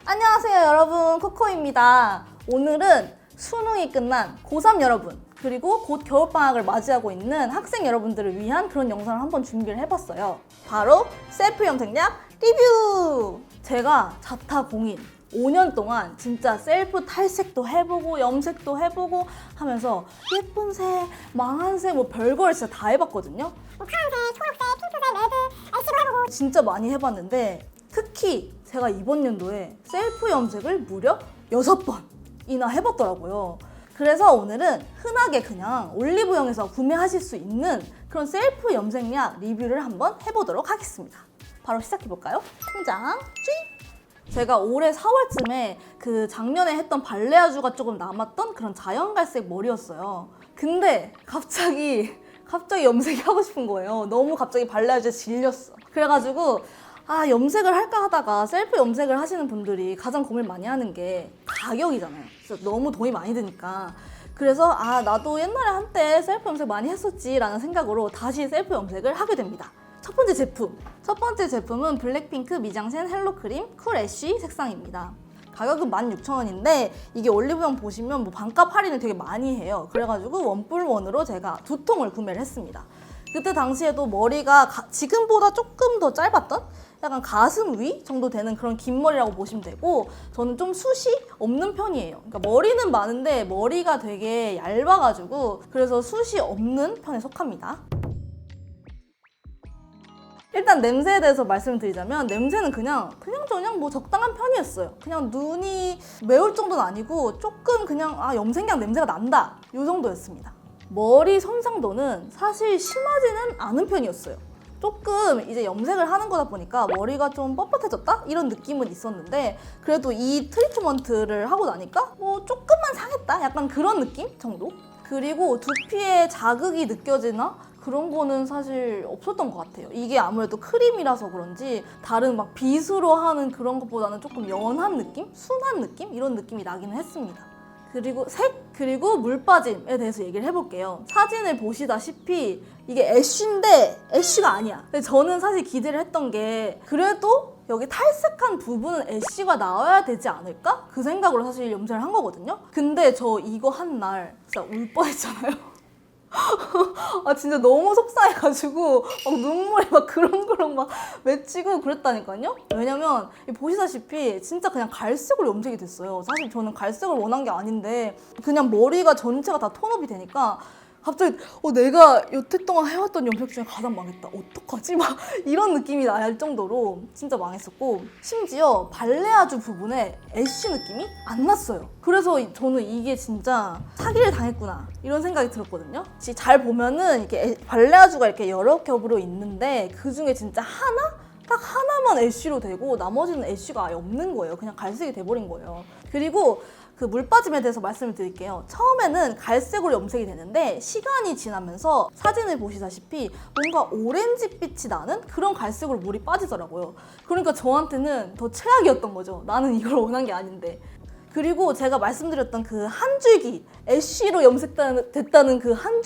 안녕하세요 여러분, 코코입니다. 오늘은 수능이 끝난 고3 여러분 그리고 곧 겨울방학을 맞이하고 있는 학생 여러분들을 위한 그런 영상을 한번 준비를 해봤어요. 바로 셀프 염색약 리뷰! 제가 자타공인 5년 동안 진짜 셀프 탈색도 해보고 염색도 해보고 하면서 예쁜 색, 망한 색 뭐 별걸 진짜 다 해봤거든요. 파란색, 초록색, 핑크색, 레드, 애쉬로 해보고 진짜 많이 해봤는데 특히 제가 이번 연도에 셀프 염색을 무려 6번이나 해봤더라고요. 그래서 오늘은 흔하게 그냥 올리브영에서 구매하실 수 있는 그런 셀프 염색약 리뷰를 한번 해보도록 하겠습니다. 바로 시작해볼까요? 통장 쥐! 제가 올해 4월쯤에 그 작년에 했던 발레아주가 조금 남았던 그런 자연갈색 머리였어요. 근데 갑자기 염색이 하고 싶은 거예요. 너무 갑자기 발레아주에 질렸어. 그래가지고 염색을 할까 하다가 셀프 염색을 하시는 분들이 가장 고민 많이 하는 게 가격이잖아요. 그래서 너무 돈이 많이 드니까. 그래서 나도 옛날에 한때 셀프 염색 많이 했었지 라는 생각으로 다시 셀프 염색을 하게 됩니다. 첫 번째 제품은 블랙핑크 미장센 헬로 크림 쿨 애쉬 색상입니다. 가격은 16,000원인데 이게 올리브영 보시면 뭐 반값 할인을 되게 많이 해요. 그래가지고 원뿔원으로 제가 2통을 구매를 했습니다. 그때 당시에도 머리가 지금보다 조금 더 짧았던 약간 가슴 위 정도 되는 그런 긴 머리라고 보시면 되고, 저는 좀 숱이 없는 편이에요. 그러니까 머리는 많은데 머리가 되게 얇아가지고 그래서 숱이 없는 편에 속합니다. 일단 냄새에 대해서 말씀을 드리자면 냄새는 그냥 뭐 적당한 편이었어요. 그냥 눈이 매울 정도는 아니고 조금 그냥 염색약 냄새가 난다 이 정도였습니다. 머리 손상도는 사실 심하지는 않은 편이었어요. 조금 이제 염색을 하는 거다 보니까 머리가 좀 뻣뻣해졌다? 이런 느낌은 있었는데 그래도 이 트리트먼트를 하고 나니까 뭐 조금만 상했다? 약간 그런 느낌 정도? 그리고 두피에 자극이 느껴지나? 그런 거는 사실 없었던 것 같아요. 이게 아무래도 크림이라서 그런지 다른 막 빗으로 하는 그런 것보다는 조금 연한 느낌? 순한 느낌? 이런 느낌이 나기는 했습니다. 그리고 그리고 물 빠짐에 대해서 얘기를 해볼게요. 사진을 보시다시피 이게 애쉬인데 애쉬가 아니야. 근데 저는 사실 기대를 했던 게 그래도 여기 탈색한 부분은 애쉬가 나와야 되지 않을까? 그 생각으로 사실 염색을 한 거거든요. 근데 저 이거 한 날 진짜 울 뻔했잖아요. 진짜 너무 속상해가지고 막 눈물이 막 그렁그렁 막 맺히고 그랬다니까요. 왜냐면 보시다시피 진짜 그냥 갈색으로 염색이 됐어요. 사실 저는 갈색을 원한 게 아닌데 그냥 머리가 전체가 다 톤업이 되니까 갑자기 내가 여태 동안 해왔던 염색 중에 가장 망했다. 어떡하지? 막 이런 느낌이 날 정도로 진짜 망했었고, 심지어 발레아주 부분에 애쉬 느낌이 안 났어요. 그래서 저는 이게 진짜 사기를 당했구나 이런 생각이 들었거든요. 잘 보면은 이렇게 발레아주가 이렇게 여러 겹으로 있는데 그 중에 진짜 딱 하나만 애쉬로 되고 나머지는 애쉬가 아예 없는 거예요. 그냥 갈색이 돼버린 거예요. 그리고 그 물 빠짐에 대해서 말씀을 드릴게요. 처음에는 갈색으로 염색이 되는데 시간이 지나면서 사진을 보시다시피 뭔가 오렌지빛이 나는 그런 갈색으로 물이 빠지더라고요. 그러니까 저한테는 더 최악이었던 거죠. 나는 이걸 원한 게 아닌데. 그리고 제가 말씀드렸던 그 한 줄기, 애쉬로 염색됐다는 그 한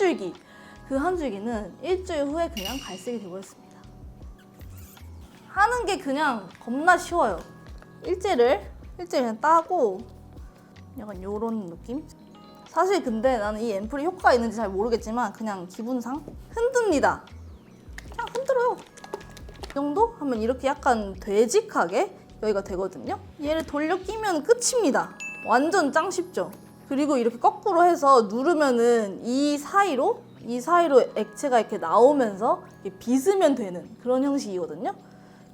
줄기는 일주일 후에 그냥 갈색이 돼버렸습니다. 하는 게 그냥 겁나 쉬워요. 일지를 그냥 따고 약간 요런 느낌? 사실 근데 나는 이 앰플이 효과가 있는지 잘 모르겠지만 그냥 기분상 흔듭니다. 그냥 흔들어요. 이 정도 하면 이렇게 약간 되직하게 여기가 되거든요. 얘를 돌려 끼면 끝입니다. 완전 짱 쉽죠? 그리고 이렇게 거꾸로 해서 누르면은 이 사이로 액체가 이렇게 나오면서 이렇게 빗으면 되는 그런 형식이거든요.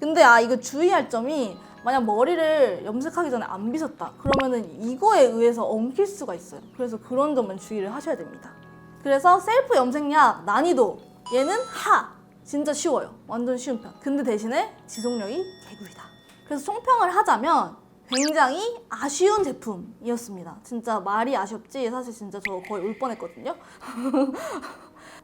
근데 이거 주의할 점이 만약 머리를 염색하기 전에 안 빗었다 그러면은 이거에 의해서 엉킬 수가 있어요. 그래서 그런 점은 주의를 하셔야 됩니다. 그래서 셀프 염색약 난이도 얘는 진짜 쉬워요. 완전 쉬운 편. 근데 대신에 지속력이 개구리다. 그래서 총평을 하자면 굉장히 아쉬운 제품이었습니다. 진짜 말이 아쉽지 사실 진짜 저 거의 울 뻔했거든요.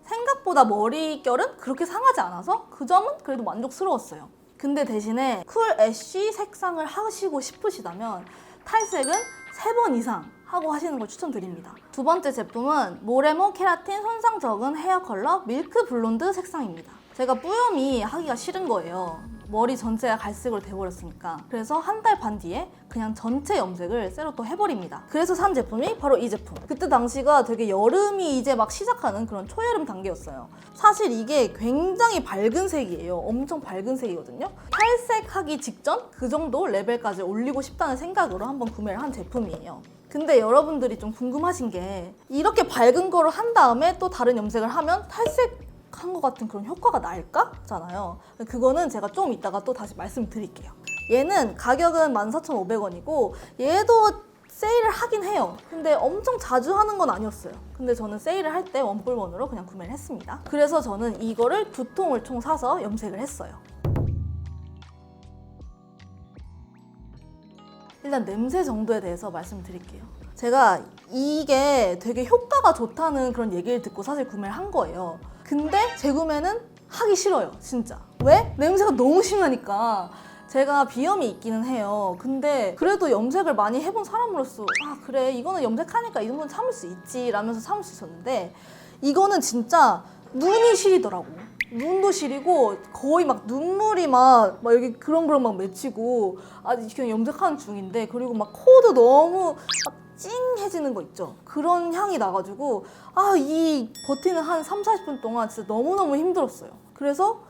생각보다 머릿결은 그렇게 상하지 않아서 그 점은 그래도 만족스러웠어요. 근데 대신에 쿨 애쉬 색상을 하시고 싶으시다면 탈색은 3번 이상 하고 하시는 걸 추천드립니다. 두 번째 제품은 모레모 케라틴 손상 적은 헤어 컬러 밀크 블론드 색상입니다. 제가 뿌염이 하기가 싫은 거예요. 머리 전체가 갈색으로 돼버렸으니까. 그래서 한 달 반 뒤에 그냥 전체 염색을 쇠로 또 해버립니다. 그래서 산 제품이 바로 이 제품. 그때 당시가 되게 여름이 이제 막 시작하는 그런 초여름 단계였어요. 사실 이게 굉장히 밝은 색이에요. 엄청 밝은 색이거든요. 탈색하기 직전 그 정도 레벨까지 올리고 싶다는 생각으로 한번 구매를 한 제품이에요. 근데 여러분들이 좀 궁금하신 게 이렇게 밝은 거를 한 다음에 또 다른 염색을 하면 탈색한 것 같은 그런 효과가 날까? 잖아요. 그거는 제가 좀 이따가 또 다시 말씀드릴게요. 얘는 가격은 14,500원이고 얘도 세일을 하긴 해요. 근데 엄청 자주 하는 건 아니었어요. 근데 저는 세일을 할 때 원뿔원으로 그냥 구매를 했습니다. 그래서 저는 이거를 2통을 총 사서 염색을 했어요. 일단 냄새 정도에 대해서 말씀드릴게요. 제가 이게 되게 효과가 좋다는 그런 얘기를 듣고 사실 구매를 한 거예요. 근데 재구매는 하기 싫어요, 진짜. 왜? 냄새가 너무 심하니까. 제가 비염이 있기는 해요. 근데 그래도 염색을 많이 해본 사람으로서 아 그래 이거는 염색하니까 이 정도는 참을 수 있지 라면서 참을 수 있었는데 이거는 진짜 눈이 시리더라고. 눈도 시리고 거의 막 눈물이 막 여기 그렁그렁 막 맺히고 아직 그냥 염색하는 중인데 그리고 막 코도 너무 막 찡해지는 거 있죠. 그런 향이 나가지고 아 이 버티는 한 3-40분 동안 진짜 너무너무 힘들었어요. 그래서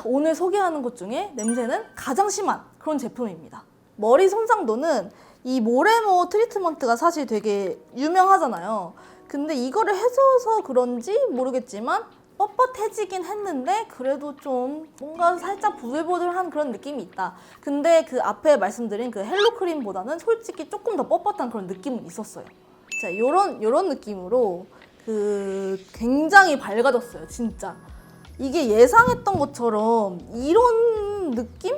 오늘 소개하는 것 중에 냄새는 가장 심한 그런 제품입니다. 머리 손상도는 이 모레모 트리트먼트가 사실 되게 유명하잖아요. 근데 이거를 해줘서 그런지 모르겠지만 뻣뻣해지긴 했는데 그래도 좀 뭔가 살짝 부들부들한 그런 느낌이 있다. 근데 그 앞에 말씀드린 그 헬로 크림보다는 솔직히 조금 더 뻣뻣한 그런 느낌은 있었어요. 자, 요런 느낌으로 굉장히 밝아졌어요, 진짜. 이게 예상했던 것처럼 이런 느낌?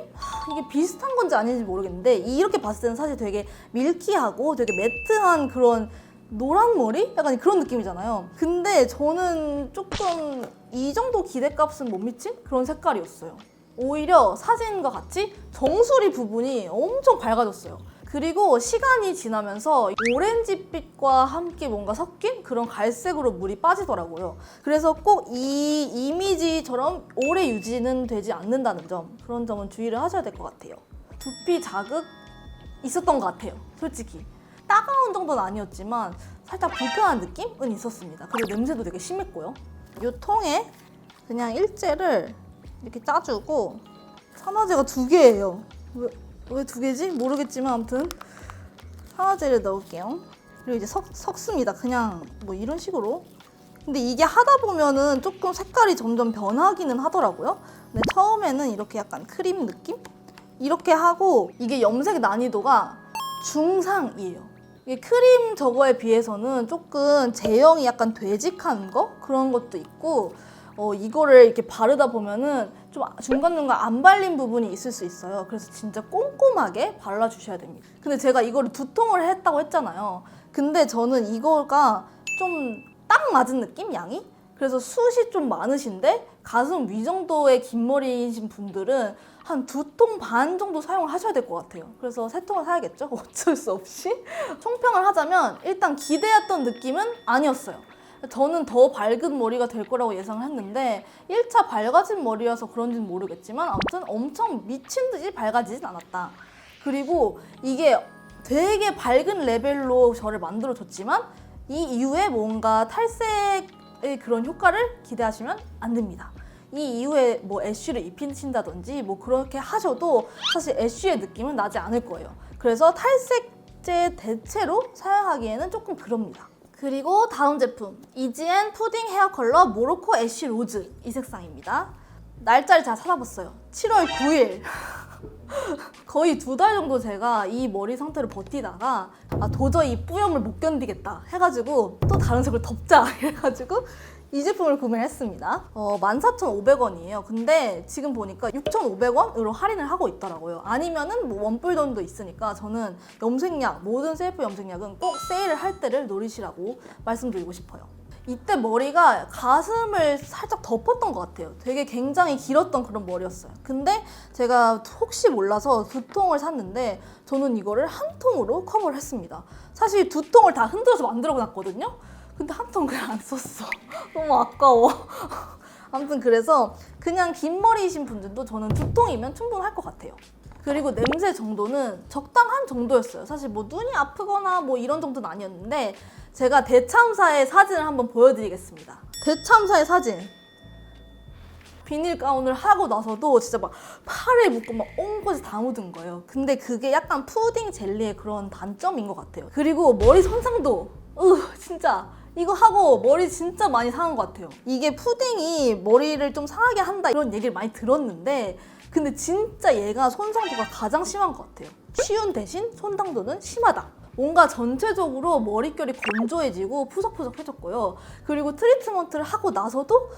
이게 비슷한 건지 아닌지 모르겠는데 이렇게 봤을 때는 사실 되게 밀키하고 되게 매트한 그런 노란 머리? 약간 그런 느낌이잖아요. 근데 저는 조금 이 정도 기대값은 못 미친 그런 색깔이었어요. 오히려 사진과 같이 정수리 부분이 엄청 밝아졌어요. 그리고 시간이 지나면서 오렌지빛과 함께 뭔가 섞인 그런 갈색으로 물이 빠지더라고요. 그래서 꼭 이 이미지처럼 오래 유지는 되지 않는다는 점, 그런 점은 주의를 하셔야 될 것 같아요. 두피 자극 있었던 것 같아요, 솔직히. 따가운 정도는 아니었지만 살짝 불편한 느낌은 있었습니다. 그리고 냄새도 되게 심했고요. 이 통에 그냥 일제를 이렇게 짜주고 산화제가 2개예요. 왜 2개지? 모르겠지만 아무튼 산화제를 넣을게요. 그리고 이제 섞습니다. 그냥 뭐 이런 식으로. 근데 이게 하다 보면은 조금 색깔이 점점 변하기는 하더라고요. 근데 처음에는 이렇게 약간 크림 느낌? 이렇게 하고 이게 염색 난이도가 중상이에요. 이게 크림 저거에 비해서는 조금 제형이 약간 되직한 거? 그런 것도 있고 이거를 이렇게 바르다 보면은 좀 중간중간 안 발린 부분이 있을 수 있어요. 그래서 진짜 꼼꼼하게 발라주셔야 됩니다. 근데 제가 이거를 2통을 했다고 했잖아요. 근데 저는 이거가 좀 딱 맞은 느낌? 양이? 그래서 숱이 좀 많으신데 가슴 위 정도의 긴 머리이신 분들은 한 2통 반 정도 사용을 하셔야 될 것 같아요. 그래서 3통을 사야겠죠? 어쩔 수 없이. 총평을 하자면 일단 기대했던 느낌은 아니었어요. 저는 더 밝은 머리가 될 거라고 예상을 했는데 1차 밝아진 머리여서 그런지는 모르겠지만 아무튼 엄청 미친 듯이 밝아지진 않았다. 그리고 이게 되게 밝은 레벨로 저를 만들어줬지만 이 이후에 뭔가 탈색의 그런 효과를 기대하시면 안 됩니다. 이 이후에 뭐 애쉬를 입히신다든지 뭐 그렇게 하셔도 사실 애쉬의 느낌은 나지 않을 거예요. 그래서 탈색제 대체로 사용하기에는 조금 그럽니다. 그리고 다음 제품 이지앤 푸딩 헤어 컬러 모로코 애쉬 로즈 이 색상입니다. 날짜를 잘 찾아봤어요. 7월 9일. 거의 2달 정도 제가 이 머리 상태를 버티다가 도저히 이 뿌염을 못 견디겠다 해가지고 또 다른 색을 덮자 해가지고 이 제품을 구매했습니다. 14,500원이에요. 근데 지금 보니까 6,500원으로 할인을 하고 있더라고요. 아니면은 뭐 원뿔돈도 있으니까 저는 염색약, 모든 셀프 염색약은 꼭 세일을 할 때를 노리시라고 말씀드리고 싶어요. 이때 머리가 가슴을 살짝 덮었던 것 같아요. 되게 굉장히 길었던 그런 머리였어요. 근데 제가 혹시 몰라서 2통을 샀는데 저는 이거를 한 통으로 커버를 했습니다. 사실 2통을 다 흔들어서 만들어 놨거든요. 근데 한 통 그냥 안 썼어. 너무 아까워. 아무튼 그래서 그냥 긴 머리이신 분들도 저는 두통이면 충분할 것 같아요. 그리고 냄새 정도는 적당한 정도였어요. 사실 뭐 눈이 아프거나 뭐 이런 정도는 아니었는데 제가 대참사의 사진을 한번 보여드리겠습니다. 대참사의 사진. 비닐 가운을 하고 나서도 진짜 막 팔에 묻고 막 온 곳에 다 묻은 거예요. 근데 그게 약간 푸딩 젤리의 그런 단점인 것 같아요. 그리고 머리 손상도 진짜 이거 하고 머리 진짜 많이 상한 것 같아요. 이게 푸딩이 머리를 좀 상하게 한다 이런 얘기를 많이 들었는데 근데 진짜 얘가 손상도가 가장 심한 것 같아요. 쉬운 대신 손상도는 심하다. 뭔가 전체적으로 머릿결이 건조해지고 푸석푸석해졌고요. 그리고 트리트먼트를 하고 나서도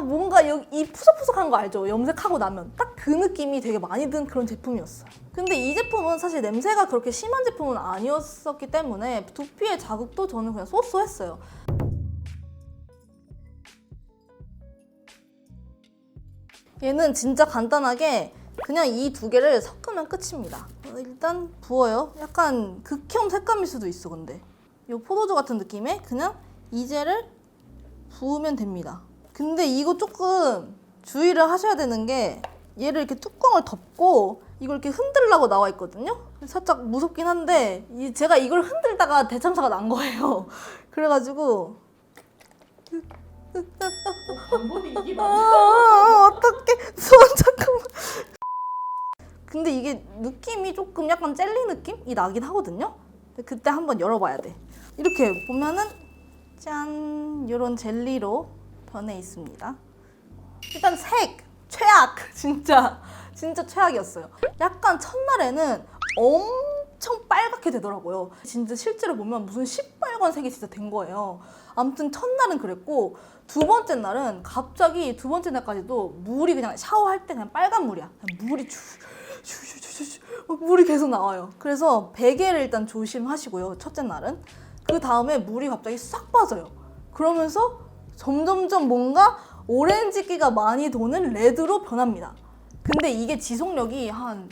뭔가 이 푸석푸석한 거 알죠? 염색하고 나면 딱 그 느낌이 되게 많이 든 그런 제품이었어요. 근데 이 제품은 사실 냄새가 그렇게 심한 제품은 아니었었기 때문에 두피의 자극도 저는 그냥 쏘쏘했어요. 얘는 진짜 간단하게 그냥 이 두 개를 섞으면 끝입니다. 일단 부어요. 약간 극혐 색감일 수도 있어 근데. 이 포도주 같은 느낌에 그냥 이 젤을 부으면 됩니다. 근데 이거 조금 주의를 하셔야 되는 게 얘를 이렇게 뚜껑을 덮고 이걸 이렇게 흔들라고 나와 있거든요. 살짝 무섭긴 한데 제가 이걸 흔들다가 대참사가 난 거예요. 그래가지고 방법이 이게 맞아? 어떡해. 손 잠깐만. 근데 이게 느낌이 조금 약간 젤리 느낌이 나긴 하거든요. 근데 그때 한번 열어봐야 돼. 이렇게 보면은 짠 이런 젤리로 변해 있습니다. 일단 색 최악. 진짜 최악이었어요. 약간 첫날에는 엄청 빨갛게 되더라고요. 진짜 실제로 보면 무슨 시뻘건색이 진짜 된 거예요. 아무튼 첫날은 그랬고 두 번째 날은 갑자기 두 번째 날까지도 물이 그냥 샤워할 때 그냥 빨간 물이야. 그냥 물이 물이 계속 나와요. 그래서 베개를 일단 조심하시고요. 첫째 날은. 그 다음에 물이 갑자기 싹 빠져요. 그러면서 점점점 뭔가 오렌지기가 많이 도는 레드로 변합니다. 근데 이게 지속력이 한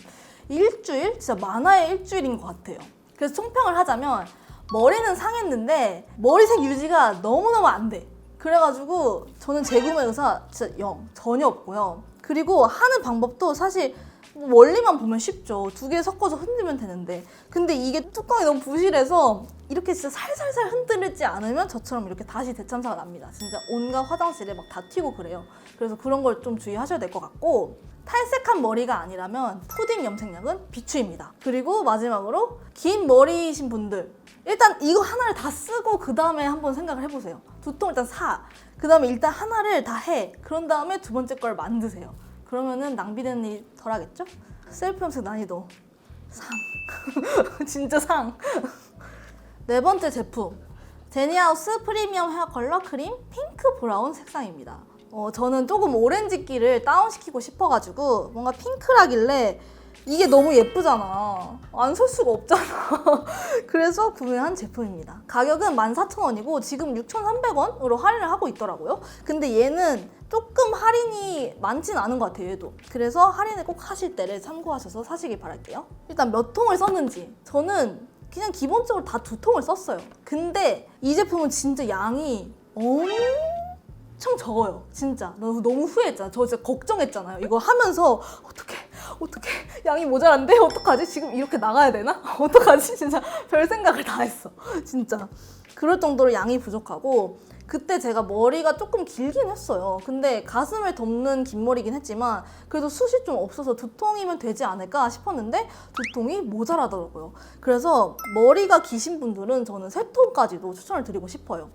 일주일? 진짜 많아야 일주일인 것 같아요. 그래서 총평을 하자면 머리는 상했는데 머리색 유지가 너무너무 안 돼. 그래가지고 저는 재구매 의사 진짜 전혀 없고요. 그리고 하는 방법도 사실 원리만 보면 쉽죠. 두 개 섞어서 흔들면 되는데 근데 이게 뚜껑이 너무 부실해서 이렇게 진짜 살살살 흔들지 않으면 저처럼 이렇게 다시 대참사가 납니다. 진짜 온갖 화장실에 막 다 튀고 그래요. 그래서 그런 걸 좀 주의하셔야 될 것 같고 탈색한 머리가 아니라면 푸딩 염색약은 비추입니다. 그리고 마지막으로 긴 머리이신 분들 일단 이거 하나를 다 쓰고 그 다음에 한번 생각을 해보세요. 두통 일단 사. 그 다음에 일단 하나를 다 해. 그런 다음에 두 번째 걸 만드세요. 그러면은 낭비되는 일이 덜 하겠죠? 셀프 염색 난이도 상. 진짜 상. 네 번째 제품. 제니하우스 프리미엄 헤어 컬러 크림 핑크 브라운 색상입니다. 저는 조금 오렌지기를 다운시키고 싶어가지고 뭔가 핑크라길래 이게 너무 예쁘잖아. 안 살 수가 없잖아. 그래서 구매한 제품입니다. 가격은 14,000원이고 지금 6,300원으로 할인을 하고 있더라고요. 근데 얘는 조금 할인이 많진 않은 것 같아요, 얘도. 그래서 할인을 꼭 하실 때를 참고하셔서 사시길 바랄게요. 일단 몇 통을 썼는지. 저는 그냥 기본적으로 다 2통을 썼어요. 근데 이 제품은 진짜 양이 엄청 적어요. 진짜. 너무 후회했잖아. 저 진짜 걱정했잖아요. 이거 하면서 어떡해 양이 모자란데? 어떡하지? 지금 이렇게 나가야 되나? 어떡하지? 진짜 별 생각을 다 했어. 진짜. 그럴 정도로 양이 부족하고 그때 제가 머리가 조금 길긴 했어요. 근데 가슴을 덮는 긴 머리긴 했지만 그래도 숱이 좀 없어서 2통이면 되지 않을까 싶었는데 2통이 모자라더라고요. 그래서 머리가 기신 분들은 저는 3통까지도 추천을 드리고 싶어요.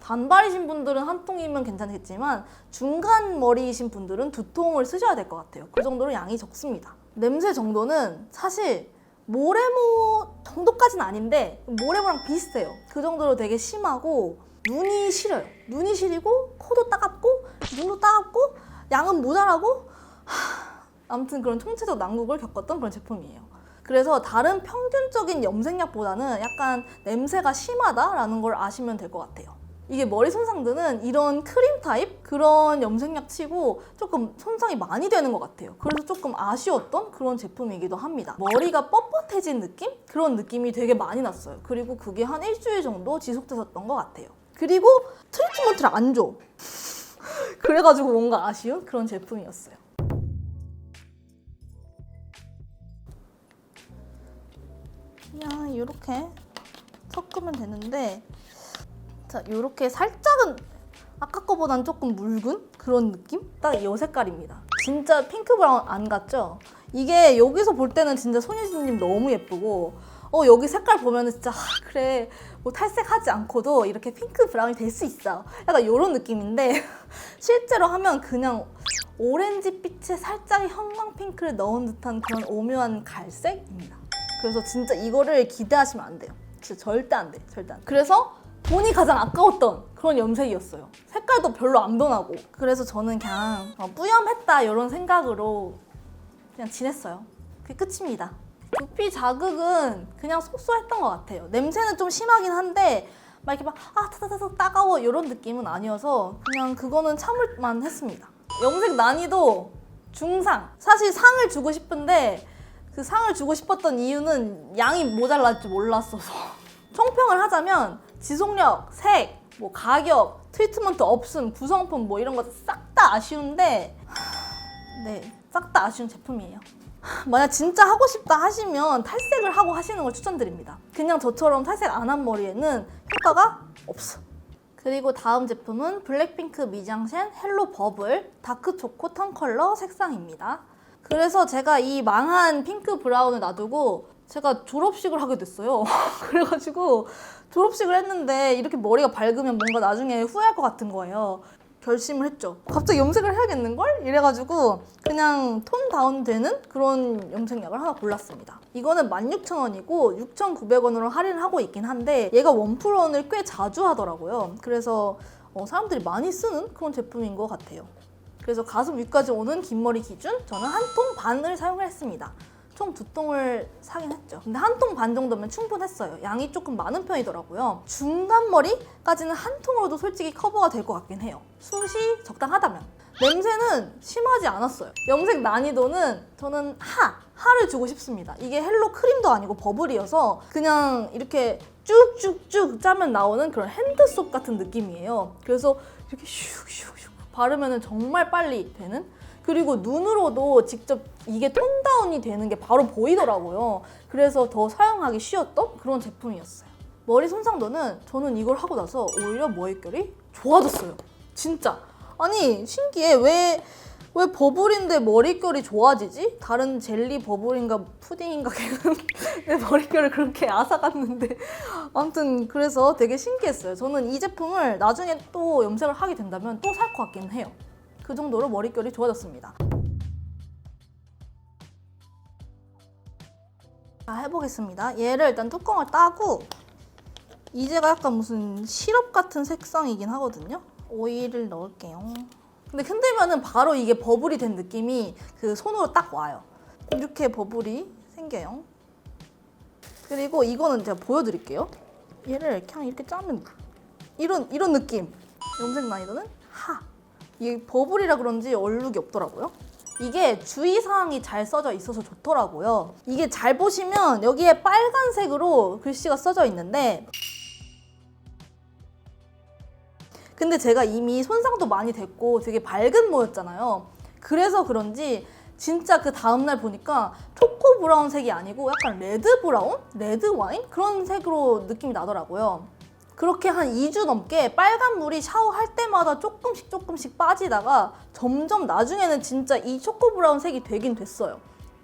단발이신 분들은 1통이면 괜찮겠지만 중간 머리이신 분들은 2통을 쓰셔야 될 것 같아요. 그 정도로 양이 적습니다. 냄새 정도는 사실 모레모 정도까지는 아닌데 모레모랑 비슷해요. 그 정도로 되게 심하고 눈이 시려요. 눈이 시리고 코도 따갑고 눈도 따갑고 양은 모자라고 아무튼 그런 총체적 난국을 겪었던 그런 제품이에요. 그래서 다른 평균적인 염색약보다는 약간 냄새가 심하다라는 걸 아시면 될 것 같아요. 이게 머리 손상들은 이런 크림 타입 그런 염색약 치고 조금 손상이 많이 되는 것 같아요. 그래서 조금 아쉬웠던 그런 제품이기도 합니다. 머리가 뻣뻣해진 느낌? 그런 느낌이 되게 많이 났어요. 그리고 그게 한 일주일 정도 지속됐었던 것 같아요. 그리고 트리트먼트를 안 줘. 그래가지고 뭔가 아쉬운 그런 제품이었어요. 그냥 이렇게 섞으면 되는데, 자, 이렇게 살짝은 아까 거보단 조금 묽은 그런 느낌? 딱 이 색깔입니다. 진짜 핑크 브라운 안 같죠? 이게 여기서 볼 때는 진짜 손예진님 너무 예쁘고, 여기 색깔 보면은 진짜 그래, 뭐 탈색하지 않고도 이렇게 핑크 브라운이 될 수 있어, 약간 이런 느낌인데 실제로 하면 그냥 오렌지빛에 살짝 형광 핑크를 넣은 듯한 그런 오묘한 갈색입니다. 그래서 진짜 이거를 기대하시면 안 돼요. 진짜 절대 안 돼, 절대 안 돼. 그래서 돈이 가장 아까웠던 그런 염색이었어요. 색깔도 별로 안 변하고. 그래서 저는 그냥 뿌염했다 이런 생각으로 그냥 지냈어요. 그게 끝입니다. 두피 자극은 그냥 쏘쏘했던 것 같아요. 냄새는 좀 심하긴 한데 막 이렇게 타타타타 따가워 이런 느낌은 아니어서 그냥 그거는 참을만 했습니다. 염색 난이도 중상. 사실 상을 주고 싶은데 그 상을 주고 싶었던 이유는 양이 모자랄 줄 몰랐어서. 총평을 하자면 지속력, 색, 뭐 가격, 트리트먼트 없음, 구성품 뭐 이런 거 싹 다 아쉬운데, 네, 싹 다 아쉬운 제품이에요. 만약 진짜 하고 싶다 하시면 탈색을 하고 하시는 걸 추천드립니다. 그냥 저처럼 탈색 안 한 머리에는 효과가 없어. 그리고 다음 제품은 블랙핑크 미장센 헬로 버블 다크 초코 턴 컬러 색상입니다. 그래서 제가 이 망한 핑크 브라운을 놔두고 제가 졸업식을 하게 됐어요. 그래가지고 졸업식을 했는데 이렇게 머리가 밝으면 뭔가 나중에 후회할 것 같은 거예요. 결심을 했죠. 갑자기 염색을 해야겠는걸? 이래가지고 그냥 톤 다운 되는 그런 염색약을 하나 골랐습니다. 이거는 16,000원이고 6,900원으로 할인을 하고 있긴 한데 얘가 원풀원을 꽤 자주 하더라고요. 그래서 사람들이 많이 쓰는 그런 제품인 것 같아요. 그래서 가슴 위까지 오는 긴 머리 기준 저는 한 통 반을 사용을 했습니다. 총 2통을 사긴 했죠. 근데 한 통 반 정도면 충분했어요. 양이 조금 많은 편이더라고요. 중간 머리까지는 한 통으로도 솔직히 커버가 될 것 같긴 해요. 숱이 적당하다면. 냄새는 심하지 않았어요. 염색 난이도는 저는 하를 주고 싶습니다. 이게 헬로 크림도 아니고 버블이어서 그냥 이렇게 쭉쭉쭉 짜면 나오는 그런 핸드소ಪ್ 같은 느낌이에요. 그래서 이렇게 슉슉슉 바르면 정말 빨리 되는? 그리고 눈으로도 직접 이게 톤 다운이 되는 게 바로 보이더라고요. 그래서 더 사용하기 쉬웠던 그런 제품이었어요. 머리 손상도는 저는 이걸 하고 나서 오히려 머릿결이 좋아졌어요. 진짜. 아니 신기해. 왜 버블인데 머릿결이 좋아지지? 다른 젤리 버블인가 푸딩인가 걔는 내 머릿결을 그렇게 앗아갔는데 아무튼 그래서 되게 신기했어요. 저는 이 제품을 나중에 또 염색을 하게 된다면 또 살 것 같긴 해요. 그 정도로 머릿결이 좋아졌습니다. 자, 해보겠습니다. 얘를 일단 뚜껑을 따고 이제가 약간 무슨 시럽 같은 색상이긴 하거든요. 오일을 넣을게요. 근데 흔들면은 바로 이게 버블이 된 느낌이 그 손으로 딱 와요. 이렇게 버블이 생겨요. 그리고 이거는 제가 보여드릴게요. 얘를 그냥 이렇게 짜면 이런 느낌. 염색 난이도는 하. 이게 버블이라 그런지 얼룩이 없더라고요. 이게 주의사항이 잘 써져 있어서 좋더라고요. 이게 잘 보시면 여기에 빨간색으로 글씨가 써져 있는데 근데 제가 이미 손상도 많이 됐고 되게 밝은 모였잖아요. 그래서 그런지 진짜 그 다음날 보니까 초코 브라운 색이 아니고 약간 레드 브라운? 레드 와인? 그런 색으로 느낌이 나더라고요. 그렇게 한 2주 넘게 빨간 물이 샤워할 때마다 조금씩 빠지다가 점점 나중에는 진짜 이 초코 브라운 색이 되긴 됐어요.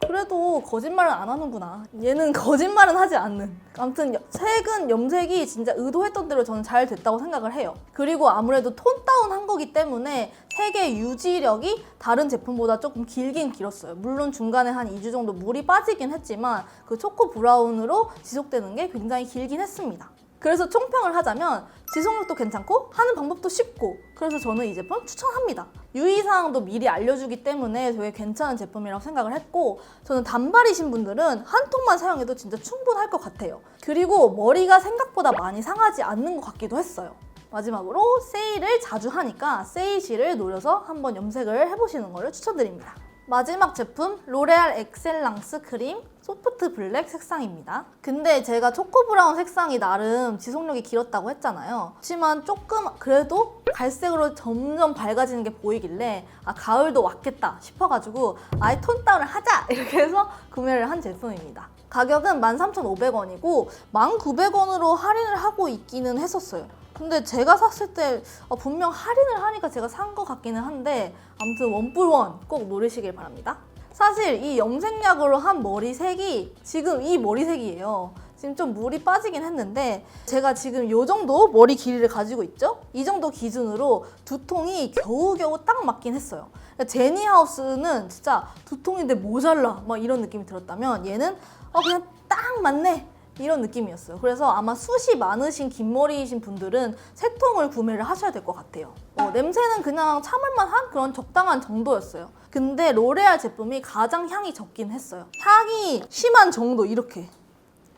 그래도 거짓말은 안 하는구나. 얘는 거짓말은 하지 않는. 아무튼 색은 염색이 진짜 의도했던 대로 저는 잘 됐다고 생각을 해요. 그리고 아무래도 톤 다운한 거기 때문에 색의 유지력이 다른 제품보다 조금 길긴 길었어요. 물론 중간에 한 2주 정도 물이 빠지긴 했지만 그 초코 브라운으로 지속되는 게 굉장히 길긴 했습니다. 그래서 총평을 하자면 지속력도 괜찮고 하는 방법도 쉽고 그래서 저는 이 제품 추천합니다. 유의사항도 미리 알려주기 때문에 되게 괜찮은 제품이라고 생각을 했고 저는 단발이신 분들은 한 통만 사용해도 진짜 충분할 것 같아요. 그리고 머리가 생각보다 많이 상하지 않는 것 같기도 했어요. 마지막으로 세일을 자주 하니까 세일실을 노려서 한번 염색을 해보시는 걸 추천드립니다. 마지막 제품 로레알 엑셀랑스 크림 소프트 블랙 색상입니다. 근데 제가 초코 브라운 색상이 나름 지속력이 길었다고 했잖아요. 하지만 조금 그래도 갈색으로 점점 밝아지는 게 보이길래 가을도 왔겠다 싶어가지고 아예 톤 다운을 하자! 이렇게 해서 구매를 한 제품입니다. 가격은 13,500원이고 1,900원으로 할인을 하고 있기는 했었어요. 근데 제가 샀을 때 분명 할인을 하니까 제가 산 것 같기는 한데 아무튼 원뿔원 꼭 노리시길 바랍니다. 사실 이 염색약으로 한 머리색이 지금 이 머리색이에요. 지금 좀 물이 빠지긴 했는데 제가 지금 이 정도 머리 길이를 가지고 있죠? 이 정도 기준으로 두통이 겨우겨우 딱 맞긴 했어요. 제니하우스는 진짜 두통인데 모자라 막 이런 느낌이 들었다면 얘는 그냥 딱 맞네 이런 느낌이었어요. 그래서 아마 숱이 많으신 긴 머리이신 분들은 세 통을 구매를 하셔야 될 것 같아요. 냄새는 그냥 참을만한 그런 적당한 정도였어요. 근데 로레알 제품이 가장 향이 적긴 했어요. 향이 심한 정도 이렇게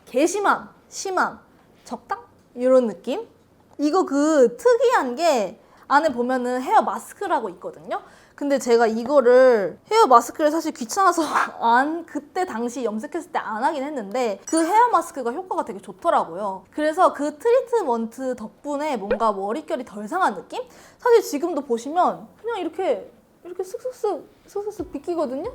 개심함, 심함, 적당? 이런 느낌? 이거 그 특이한 게 안에 보면은 헤어 마스크라고 있거든요. 근데 제가 이거를 헤어 마스크를 사실 귀찮아서 그때 당시 염색했을 때 안 하긴 했는데 그 헤어 마스크가 효과가 되게 좋더라고요. 그래서 그 트리트먼트 덕분에 뭔가 머릿결이 덜 상한 느낌? 사실 지금도 보시면 그냥 이렇게 쓱쓱쓱 빗기거든요?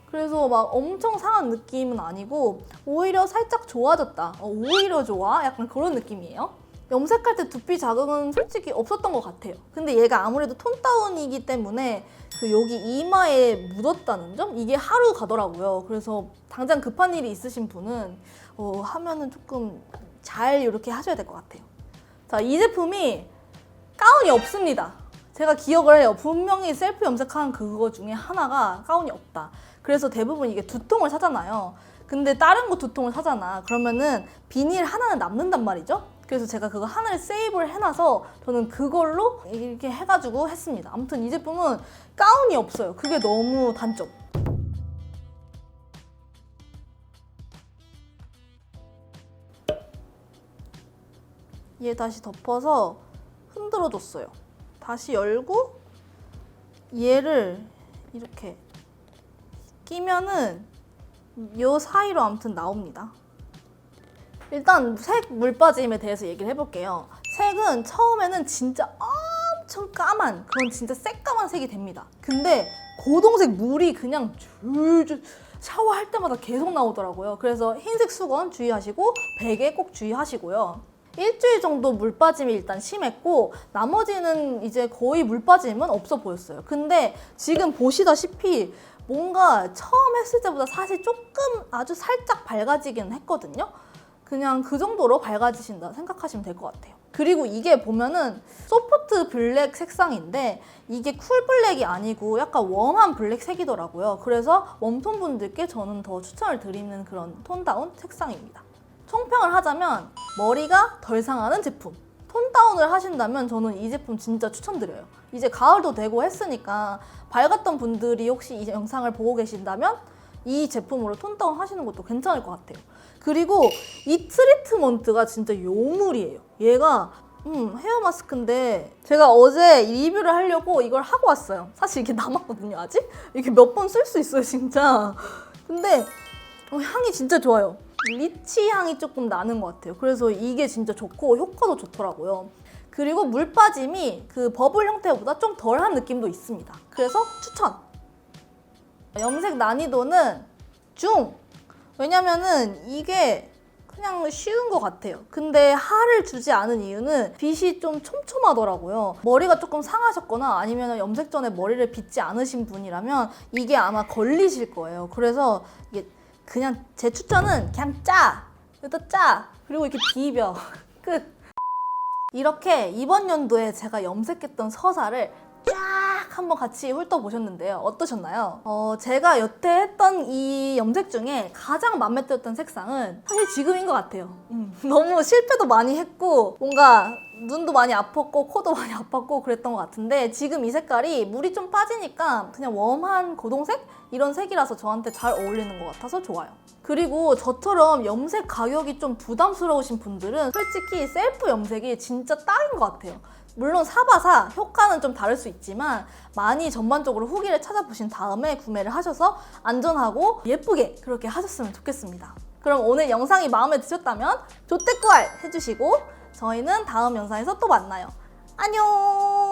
그래서 막 엄청 상한 느낌은 아니고 오히려 살짝 좋아졌다. 오히려 좋아? 약간 그런 느낌이에요. 염색할 때 두피 자극은 솔직히 없었던 것 같아요. 근데 얘가 아무래도 톤 다운이기 때문에 그 여기 이마에 묻었다는 점? 이게 하루 가더라고요. 그래서 당장 급한 일이 있으신 분은 하면은 조금 잘 이렇게 하셔야 될 것 같아요. 자, 이 제품이 가운이 없습니다. 제가 기억을 해요. 분명히 셀프 염색한 그거 중에 하나가 가운이 없다. 그래서 대부분 이게 두통을 사잖아요. 근데 다른 거 두통을 사잖아. 그러면은 비닐 하나는 남는단 말이죠. 그래서 제가 그거 하나를 세이브를 해놔서 저는 그걸로 이렇게 해가지고 했습니다. 아무튼 이 제품은 가운이 없어요. 그게 너무 단점. 얘 다시 덮어서 흔들어줬어요. 다시 열고 얘를 이렇게 끼면은 요 사이로 아무튼 나옵니다. 일단 색 물빠짐에 대해서 얘기를 해볼게요. 색은 처음에는 진짜 엄청 까만 그런 진짜 새까만 색이 됩니다. 근데 고동색 물이 그냥 줄줄 샤워할 때마다 계속 나오더라고요. 그래서 흰색 수건 주의하시고 베개 꼭 주의하시고요. 일주일 정도 물빠짐이 일단 심했고 나머지는 이제 거의 물빠짐은 없어 보였어요. 근데 지금 보시다시피 뭔가 처음 했을 때보다 사실 조금 아주 살짝 밝아지긴 했거든요. 그냥 그 정도로 밝아지신다 생각하시면 될 것 같아요. 그리고 이게 보면은 소프트 블랙 색상인데 이게 쿨 블랙이 아니고 약간 웜한 블랙 색이더라고요. 그래서 웜톤 분들께 저는 더 추천을 드리는 그런 톤다운 색상입니다. 총평을 하자면 머리가 덜 상하는 제품. 톤 다운을 하신다면 저는 이 제품 진짜 추천드려요. 이제 가을도 되고 했으니까 밝았던 분들이 혹시 이 영상을 보고 계신다면 이 제품으로 톤 다운 하시는 것도 괜찮을 것 같아요. 그리고 이 트리트먼트가 진짜 요물이에요. 얘가 헤어 마스크인데 제가 어제 리뷰를 하려고 이걸 하고 왔어요. 사실 이게 남았거든요, 아직? 이렇게 몇 번 쓸 수 있어요, 진짜. 근데 향이 진짜 좋아요. 리치 향이 조금 나는 것 같아요. 그래서 이게 진짜 좋고 효과도 좋더라고요. 그리고 물 빠짐이 그 버블 형태보다 좀 덜한 느낌도 있습니다. 그래서 추천! 염색 난이도는 중! 왜냐면은 이게 그냥 쉬운 것 같아요. 근데 할을 주지 않은 이유는 빗이 좀 촘촘하더라고요. 머리가 조금 상하셨거나 아니면 염색 전에 머리를 빗지 않으신 분이라면 이게 아마 걸리실 거예요. 그래서 이게 그냥 제 추천은 그냥 짜! 일단 짜! 그리고 이렇게 비벼. 끝! 이렇게 이번 연도에 제가 염색했던 서사를 쫙 한번 같이 훑어보셨는데요. 어떠셨나요? 제가 여태 했던 이 염색 중에 가장 맘에 들었던 색상은 사실 지금인 것 같아요. 너무 실패도 많이 했고 뭔가 눈도 많이 아팠고 코도 많이 아팠고 그랬던 것 같은데 지금 이 색깔이 물이 좀 빠지니까 그냥 웜한 고동색? 이런 색이라서 저한테 잘 어울리는 것 같아서 좋아요. 그리고 저처럼 염색 가격이 좀 부담스러우신 분들은 솔직히 셀프 염색이 진짜 딱인 것 같아요. 물론 사봐서 효과는 좀 다를 수 있지만 많이 전반적으로 후기를 찾아보신 다음에 구매를 하셔서 안전하고 예쁘게 그렇게 하셨으면 좋겠습니다. 그럼 오늘 영상이 마음에 드셨다면 조댓구알 해주시고 저희는 다음 영상에서 또 만나요. 안녕!